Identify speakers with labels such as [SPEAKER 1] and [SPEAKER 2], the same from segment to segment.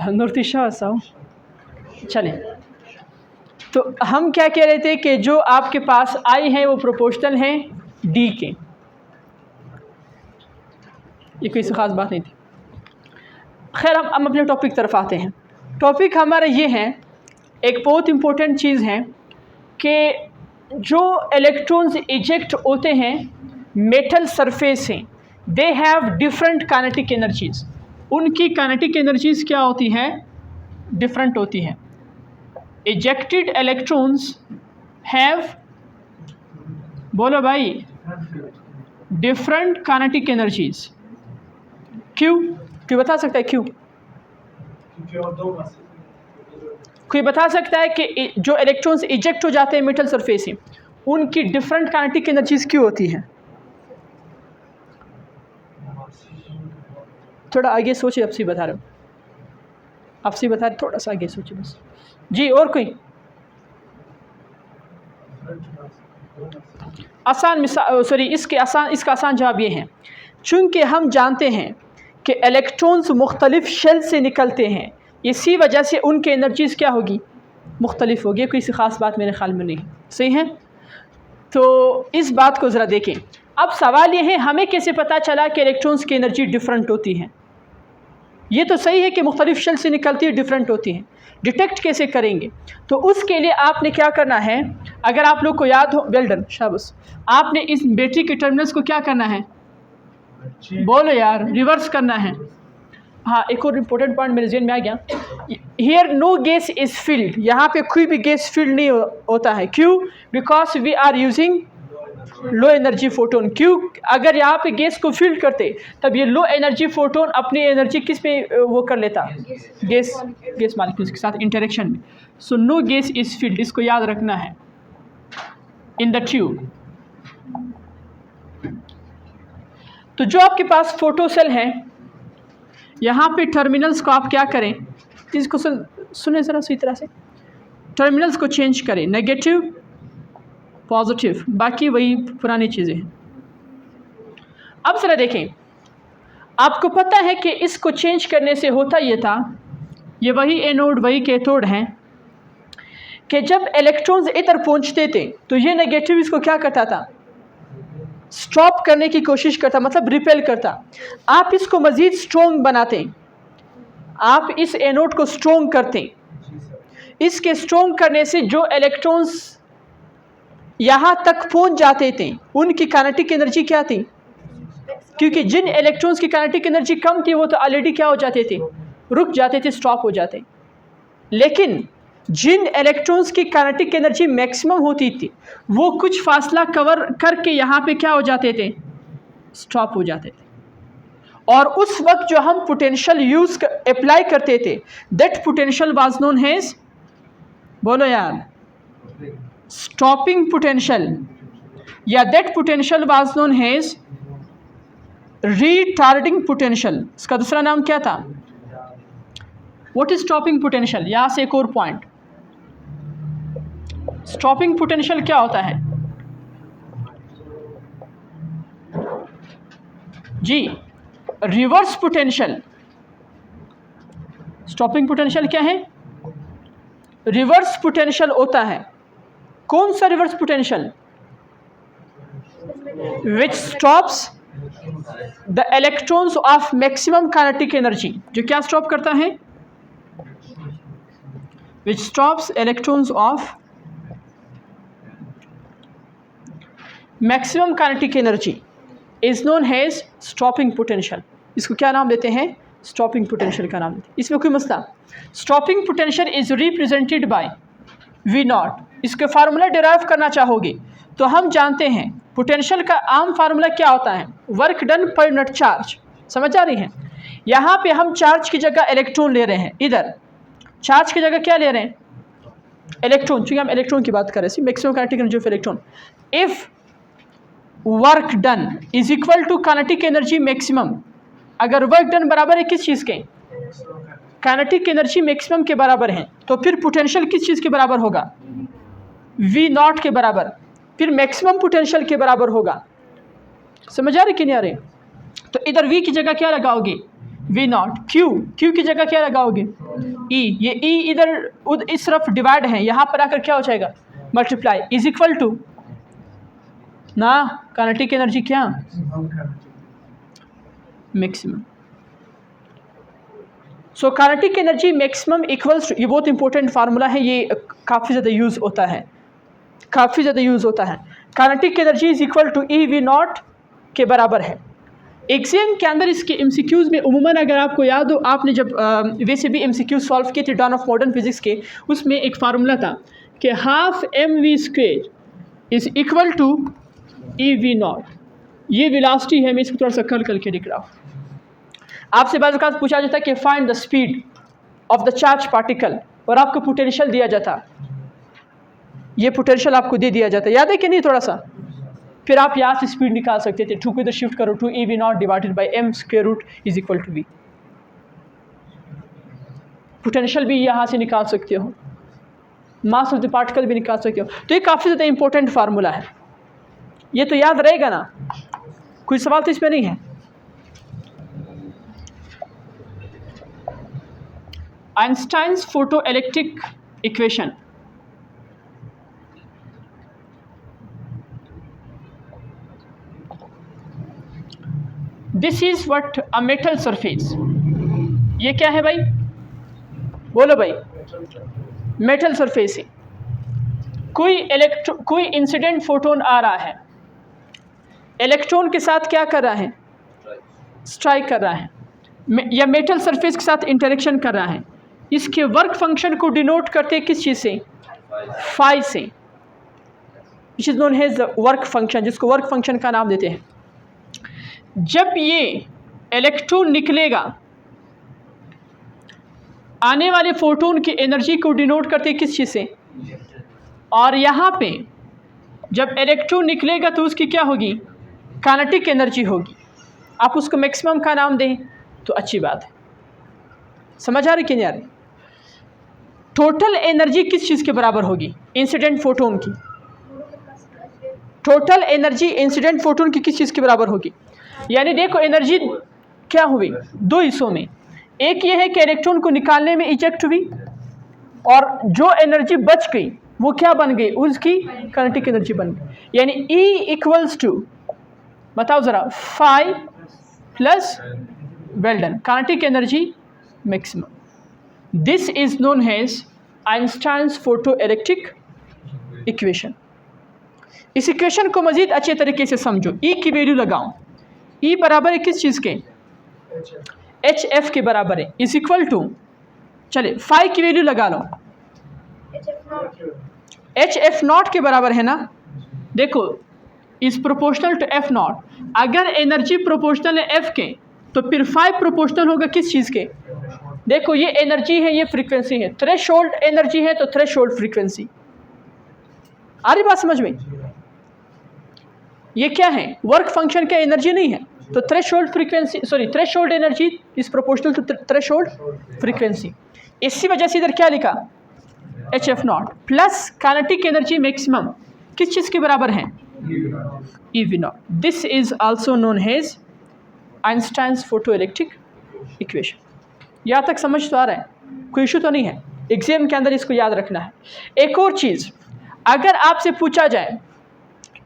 [SPEAKER 1] नूरतिशा साहब, चलें। तो हम क्या कह रहे थे कि जो आपके पास आई हैं वो प्रोपोर्शनल हैं डी के। ये कोई ख़ास बात नहीं थी। खैर हम अपने टॉपिक तरफ आते हैं। टॉपिक हमारा ये है, एक बहुत इम्पोर्टेंट चीज़ है कि जो इलेक्ट्रॉन्स इजेक्ट होते हैं मेटल सरफेस से, they have different kinetic energies. उनकी काइनेटिक एनर्जीज़ क्या होती हैं? डिफरेंट होती हैं। इजेक्टेड इलेक्ट्रॉन्स हैव, बोलो भाई, डिफरेंट काइनेटिक एनर्जीज़। क्यों? कोई बता सकता है क्यों? कोई बता सकता है कि जो इलेक्ट्रॉन्स इजेक्ट हो जाते हैं मेटल सरफेस से, उनकी डिफरेंट काइनेटिक एनर्जीज क्यों होती हैं? थोड़ा आगे सोचिए, आपसे बता रहा हूँ, आपसे बता रहे, थोड़ा सा आगे सोचिए बस। जी, और कोई आसान मिसाल, सॉरी, इसका आसान जवाब ये है, चूँकि हम जानते हैं कि इलेक्ट्रॉन्स मुख्तलिफ शेल से निकलते हैं, इसी वजह से उनकी एनर्जीज़ क्या होगी? मुख्तलिफ होगी। कोई सी ख़ास बात मेरे ख्याल में नहीं। सही है? तो इस बात को ज़रा देखें। अब सवाल ये है, हमें कैसे पता चला कि इलेक्ट्रॉन्स की एनर्जी डिफरेंट होती है? ये तो सही है कि मुख्तलिफ शेल से निकलती है, डिफरेंट होती हैं। डिटेक्ट कैसे करेंगे? तो उसके लिए आपने क्या करना है, अगर आप लोग को याद हो, वेल डन, शाबाश, आपने इस बैटरी के टर्मिनल्स को क्या करना है? बोलो यार, रिवर्स करना है। हाँ, एक और इम्पोर्टेंट पॉइंट मेरे ज़हन में आ गया। Here no gas is filled, यहाँ पे कोई भी गैस फील्ड नहीं होता है। क्यों? Because we are using low energy photon. क्यों? अगर यहाँ पे गैस को फील्ड करते तब ये लो एनर्जी फोटोन अपनी एनर्जी किस पे वो कर लेता? गैस मॉलिक्यूल्स के साथ इंटरेक्शन में। So no gas is filled, इसको याद रखना है इन द ट्यूब। तो जो आपके पास फोटो सेल है, यहाँ पे टर्मिनल्स को आप क्या करें, इसको सुने ज़रा सही तरह से, टर्मिनल्स को चेंज करें, नेगेटिव पॉजिटिव, बाकी वही पुरानी चीज़ें हैं। अब ज़रा देखें, आपको पता है कि इसको चेंज करने से होता ये था, ये वही एनोड वही कैथोड हैं, कि जब इलेक्ट्रॉन्स इधर पहुँचते थे तो ये नेगेटिव इसको क्या करता था? स्टॉप करने की कोशिश करता, मतलब रिपेल करता। आप इसको मज़ीद स्ट्रॉन्ग बनाते, आप इस एनोड को स्ट्रॉन्ग करते। इसके स्ट्रॉन्ग करने से जो इलेक्ट्रॉन्स यहाँ तक पहुँच जाते थे उनकी काइनेटिक एनर्जी क्या थी? क्योंकि जिन इलेक्ट्रॉन्स की काइनेटिक एनर्जी कम थी वो तो ऑलरेडी क्या हो जाते थे? रुक जाते थे, स्टॉप हो जाते। लेकिन जिन इलेक्ट्रॉन्स की काइनेटिक एनर्जी मैक्सिमम होती थी वो कुछ फासला कवर करके यहाँ पे क्या हो जाते थे? स्टॉप हो जाते थे। और उस वक्त जो हम पोटेंशियल यूज अप्लाई करते थे, that potential was known as, बोलो यार, स्टॉपिंग पोटेंशियल, या that potential was known as retarding potential. इसका दूसरा नाम क्या था? What is stopping potential? यहाँ से एक और पॉइंट, स्टॉपिंग पोटेंशियल क्या होता है? जी, रिवर्स पोटेंशियल। स्टॉपिंग पोटेंशियल क्या है? रिवर्स पोटेंशियल होता है। कौन सा reverse potential? Which stops the electrons of maximum kinetic energy. जो क्या स्टॉप करता है? Which stops electrons of maximum kinetic energy is known as stopping potential. इसको क्या नाम देते हैं? स्टॉपिंग पोटेंशियल का नाम देते हैं। इसमें कोई मसला? Stopping potential is represented by V naught. इसके फार्मूला डिराइव करना चाहोगे तो हम जानते हैं पोटेंशियल का आम फार्मूला क्या होता है? Work done per unit charge. समझ आ रही है? यहाँ पे हम चार्ज की जगह इलेक्ट्रॉन ले रहे हैं, इधर चार्ज की जगह क्या ले रहे हैं? इलेक्ट्रॉन। चूँकि हम इलेक्ट्रॉन की बात कर रहे हैं, maximum kinetic energy of electron. If work done is equal to kinetic energy maximum, अगर वर्क डन बराबर है किस चीज़ के? काइनेटिक एनर्जी मैक्सिमम के बराबर है, तो फिर पोटेंशियल किस चीज़ के बराबर होगा? वी नॉट के बराबर, फिर मैक्सिमम पोटेंशियल के बराबर होगा। समझ आ रही कि नहीं आ रही? तो इधर वी की जगह क्या लगाओगे? We not. क्यू की जगह क्या लगाओगे? ई। ये ई इधर इस तरफ डिवाइड है, यहाँ पर आकर क्या हो जाएगा? मल्टीप्लाई। इज इक्वल टू ना काइनेटिक एनर्जी क्या? Maximum. So kinetic energy maximum equals to, ये बहुत इंपॉर्टेंट फार्मूला है, ये काफ़ी ज़्यादा यूज़ होता है, काफ़ी ज़्यादा यूज़ होता है। Kinetic energy is equal to E V naught के बराबर है। एग्जाम के अंदर इसके एमसीक्यूज़ में उमूमन अगर आपको याद हो, आपने जब वैसे भी एमसीक्यू सॉल्व किए थे डॉन ऑफ मॉडर्न फिजिक्स के, उसमें एक फार्मूला था कि half mv² is equal to E V naught. ये वेलोसिटी है, मैं इसको थोड़ा सा कर्ल करके लिख रहा हूँ। आपसे बाज़ औक़ात पूछा जाता है कि find the speed of the charge particle, और आपको पोटेंशियल दिया जाता, ये पोटेंशियल आपको दे दिया जाता, याद है कि नहीं? थोड़ा सा फिर आप यहाँ से स्पीड निकाल सकते थे, टू को इधर शिफ्ट करो, two E V naught divided by m square root is equal to v। Potential भी यहाँ से निकाल सकते हो, मास ऑफ द पार्टिकल भी निकाल सकते हो। तो ये काफ़ी ज़्यादा इंपॉर्टेंट फार्मूला है, ये तो याद रहेगा ना, कोई सवाल तो इसमें नहीं है। Einstein's photoelectric equation, this is what a metal surface. ये क्या है भाई? बोलो भाई। मेटल सरफेस है, कोई इंसिडेंट फोटोन आ रहा है, इलेक्ट्रॉन के साथ क्या कर रहा है? स्ट्राइक कर रहा है, या मेटल सरफेस के साथ इंटरेक्शन कर रहा है। इसके वर्क फंक्शन को डिनोट करते किस चीज़ से? फाई से, which is known as work function, जिसको वर्क फंक्शन का नाम देते हैं। जब ये इलेक्ट्रॉन निकलेगा, आने वाले फोटोन की एनर्जी को डिनोट करते किस चीज़ से? और यहाँ पे जब इलेक्ट्रॉन निकलेगा तो उसकी क्या होगी? काइनेटिक एनर्जी होगी। आप उसको मैक्सिमम का नाम दें तो अच्छी बात है। समझ आ रही कि नहीं आ रही? टोटल एनर्जी किस चीज़ के बराबर होगी? इंसिडेंट फोटोन की। टोटल एनर्जी इंसिडेंट फोटोन की किस चीज़ के बराबर होगी? यानी देखो एनर्जी क्या हुई दो हिस्सों में, एक ये है कि इलेक्ट्रॉन को निकालने में इजेक्ट हुई, और जो एनर्जी बच गई वो क्या बन गई? उसकी काइनेटिक एनर्जी बन गई। यानी E इक्वल्स टू, बताओ ज़रा, phi plus well done, kinetic energy maximum. This is known as Einstein's photoelectric equation. इस इक्वेशन को मज़ीद अच्छे तरीके से समझो। E की वैल्यू लगाओ, E बराबर है किस चीज़ के? HF के बराबर है, इज इक्वल टू, चले फाई की वैल्यू लगा लो, HF नॉट के बराबर है ना। देखो is proportional to F naught. अगर एनर्जी प्रोपोर्शनल है F के तो फिर फाई प्रोपोर्शनल होगा किस चीज़ के? देखो ये एनर्जी है, ये फ्रीक्वेंसी है, थ्रेशोल्ड एनर्जी है तो थ्रेशोल्ड फ्रीक्वेंसी। आ रही बात समझ में? ये क्या है? वर्क फंक्शन का एनर्जी नहीं है, तो threshold frequency, sorry threshold energy is proportional to threshold frequency. इसी वजह से इधर क्या लिखा? HF naught plus kinetic energy maximum किस चीज़ के बराबर है? E V naught. This is also known as Einstein's photoelectric equation. यहाँ तक समझ तो आ रहा है? कोई इशू तो नहीं है? एग्जाम के अंदर इसको याद रखना है। एक और चीज़, अगर आपसे पूछा जाए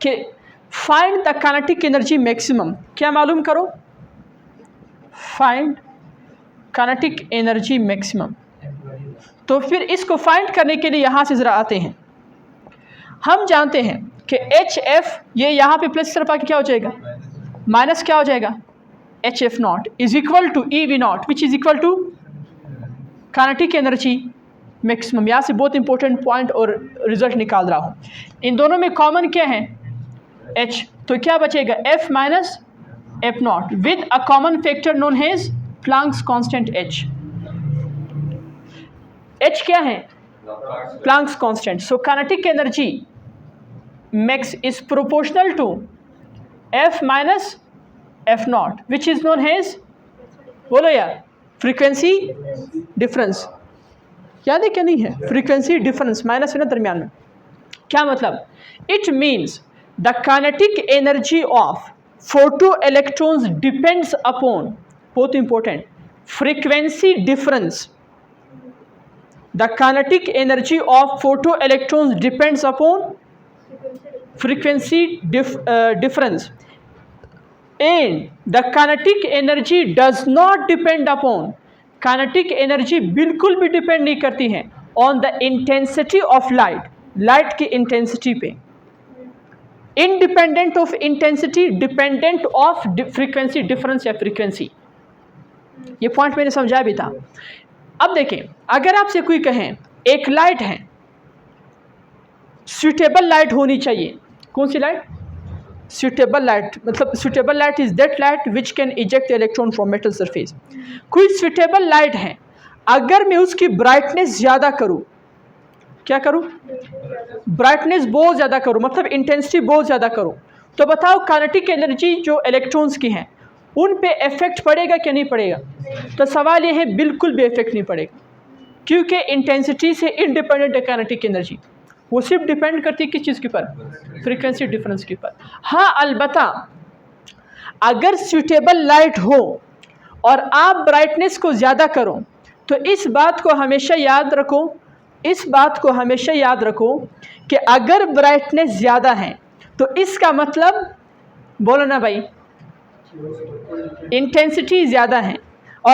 [SPEAKER 1] कि find the kinetic energy maximum, क्या मालूम करो? Find kinetic energy maximum. तो फिर इसको फाइंड करने के लिए यहाँ से ज़रा आते हैं। हम जानते हैं कि HF, ये यहाँ पे प्लस तरफ आके क्या हो जाएगा? माइनस क्या हो जाएगा? HF naught is equal to E V naught which is equal to kinetic energy maximum. यहाँ से बहुत इंपॉर्टेंट पॉइंट और रिजल्ट निकाल रहा हूँ। इन दोनों में कॉमन क्या है? H, तो क्या बचेगा? F minus F naught with a common factor known as Planck's constant H। H क्या है? Planck's constant. So kinetic energy max is proportional to F minus F naught which is known as, बोलो यार, frequency difference. याद है क्या? नहीं है? Frequency difference minus है ना दरमियान में। क्या मतलब? It means the kinetic energy of photo electrons depends upon, बहुत important, frequency difference. The kinetic energy of photoelectrons depends upon frequency difference, and the kinetic energy does not depend upon, kinetic energy बिल्कुल भी depend नहीं करती है on the intensity of light, light की intensity पे, independent of intensity, dependent of frequency difference या frequency. ये point मैंने समझाया भी था। अब देखें, अगर आपसे कोई कहें एक लाइट है, सुटेबल लाइट होनी चाहिए, कौन सी लाइट? सुटेबल लाइट, मतलब suitable light is that light which can eject electron from metal surface. कोई सुटेबल लाइट है, अगर मैं उसकी ब्राइटनेस ज़्यादा करूं, क्या करूं? ब्राइटनेस बहुत ज़्यादा करूं, मतलब इंटेंसिटी बहुत ज़्यादा करूं, तो बताओ काइनेटिक एनर्जी जो इलेक्ट्रॉन्स की हैं उन पे इफेक्ट पड़ेगा क्या नहीं पड़ेगा? तो सवाल ये है, बिल्कुल भी इफेक्ट नहीं पड़ेगा, क्योंकि इंटेंसिटी से इंडिपेंडेंट है काइनेटिक एनर्जी। वो सिर्फ डिपेंड करती है किस चीज़ के ऊपर? फ्रीक्वेंसी डिफरेंस के ऊपर। हाँ, अलबत्ता अगर सूटेबल लाइट हो और आप ब्राइटनेस को ज़्यादा करो, तो इस बात को हमेशा याद रखो, इस बात को हमेशा याद रखो कि अगर ब्राइटनेस ज़्यादा है तो इसका मतलब, बोलो ना भाई, इंटेंसिटी ज़्यादा है,